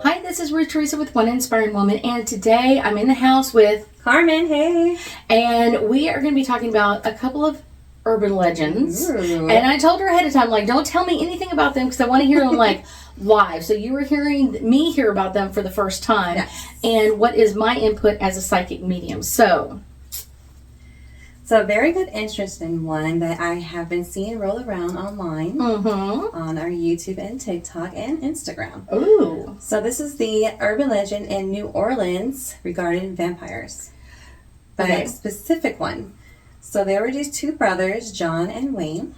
Hi, this is Ruth, Theresa with One Inspiring Woman, and today I'm in the house with Carmen. Hey. And we are going to be talking about a couple of urban legends. Ooh. And I told her ahead of time, like, don't tell me anything about them because I want to hear them like live. So you were hearing me hear about them for the first time. Yes. And what is my input as a psychic medium. So a very good, interesting one that I have been seeing roll around online on our YouTube and TikTok and Instagram. Ooh. So this is the urban legend in New Orleans regarding vampires. But Okay. a specific one. So there were these two brothers, John and Wayne.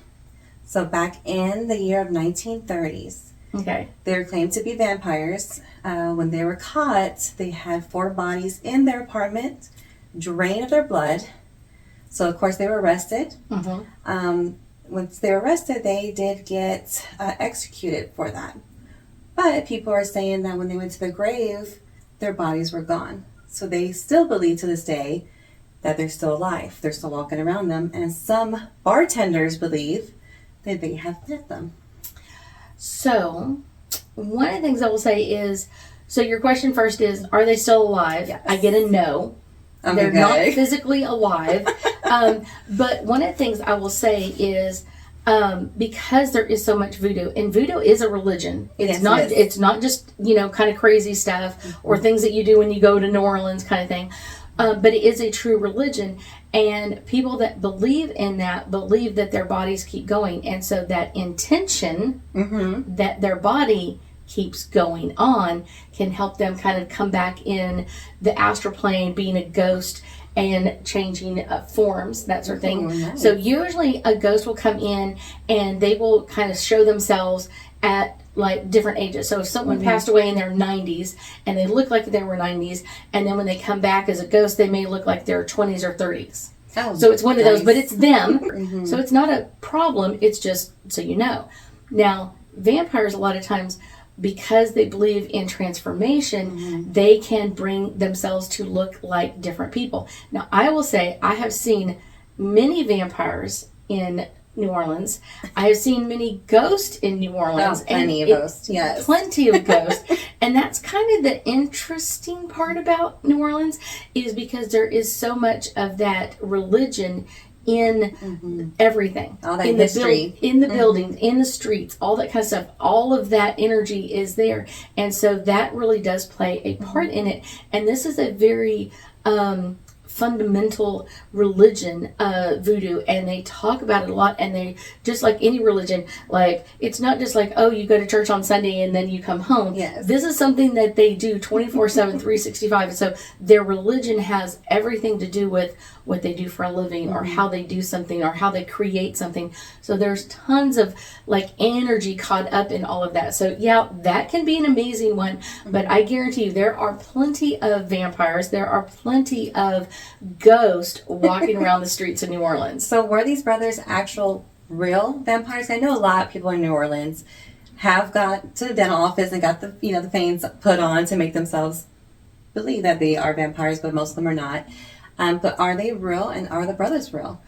So back in the year of 1930s. Okay. They were claimed to be vampires. When they were caught, they had 4 bodies in their apartment, drained of their blood. So, of course, they were arrested. Once they were arrested, they did get executed for that. But people are saying that when they went to the grave, their bodies were gone. So they still believe to this day that they're still alive. They're still walking around them. And some bartenders believe that they have met them. So one of the things I will say is, so your question first is, are they still alive? Yes. I get a no. They're Okay. not physically alive. But one of the things I will say is, because there is so much voodoo, and voodoo is a religion. It's Yes, it is. It's not just, kind of crazy stuff or things that you do when you go to New Orleans kind of thing. But it is a true religion, and people that believe in that believe that their bodies keep going, and so that intention that their body keeps going on can help them kind of come back in the astral plane, being a ghost and changing forms, that sort of thing. Nice. So usually a ghost will come in and they will kind of show themselves at like different ages. So if someone passed away in their 90s and they look like they were 90s, and then when they come back as a ghost, they may look like they're 20s or 30s. Oh, So it's one of those, nice. but it's them. So it's not a problem. It's just so you know. Now, vampires, a lot of times, because they believe in transformation, they can bring themselves to look like different people. Now, I will say I have seen many vampires in New Orleans. I have seen many ghosts in New Orleans. Oh, plenty of ghosts, yes. Plenty of ghosts. And that's kind of the interesting part about New Orleans, is because there is so much of that religion in everything. All that in history. In the buildings, in the streets, all that kind of stuff. All of that energy is there. And so that really does play a part in it. And this is a very fundamental religion, voodoo, and they talk about it a lot. And they, just like any religion, like, it's not just like, oh, you go to church on Sunday and then you come home. Yes. This is something that they do 24/7, 365. And so their religion has everything to do with what they do for a living, or how they do something, or how they create something. So there's tons of like energy caught up in all of that. So yeah, that can be an amazing one, but I guarantee you there are plenty of vampires. There are plenty of ghosts walking around the streets of New Orleans. So were these brothers actual real vampires? I know a lot of people in New Orleans have got to the dental office and got the the things put on to make themselves believe that they are vampires, but most of them are not. But are they real, and are the brothers real?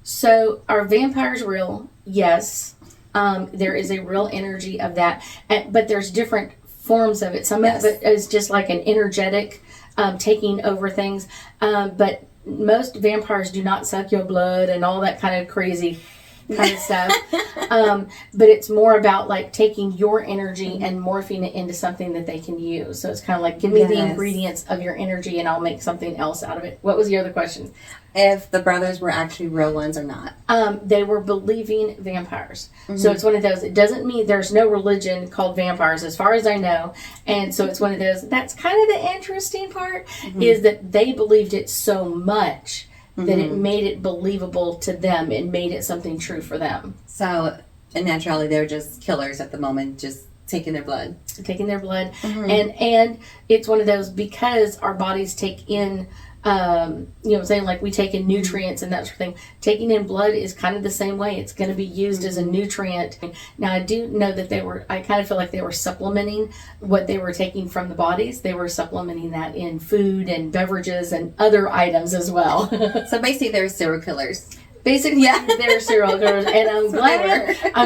So are vampires real? Yes. There is a real energy of that, but there's different forms of it. Some Yes. of it is just like an energetic taking over things, but most vampires do not suck your blood and all that kind of crazy kind of stuff. But it's more about like taking your energy and morphing it into something that they can use. So it's kind of like, give me the Yes. ingredients of your energy and I'll make something else out of it. What was the other question? If the brothers were actually real ones or not. They were believing vampires. So it's one of those, it doesn't mean there's no religion called vampires as far as I know. And so it's one of those, that's kind of the interesting part, is that they believed it so much that it made it believable to them and made it something true for them. So, in naturally, they're just killers at the moment, just taking their blood. Taking their blood. And it's one of those, because our bodies take in what I'm saying, like we take in nutrients and that sort of thing. Taking in blood is kind of the same way. It's going to be used as a nutrient. Now, I do know that I kind of feel like they were supplementing what they were taking from the bodies. They were supplementing that in food and beverages and other items as well. So basically, they're serial killers. Basically, they're serial killers, and I'm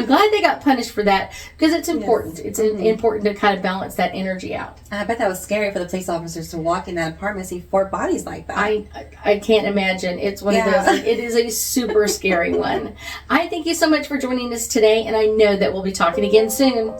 glad they got punished for that, because it's important. Yes. It's important to kind of balance that energy out. I bet that was scary for the police officers to walk in that apartment and see 4 bodies like that. I can't imagine. It's one of those. Like, it is a super scary one. I thank you so much for joining us today, and I know that we'll be talking again soon.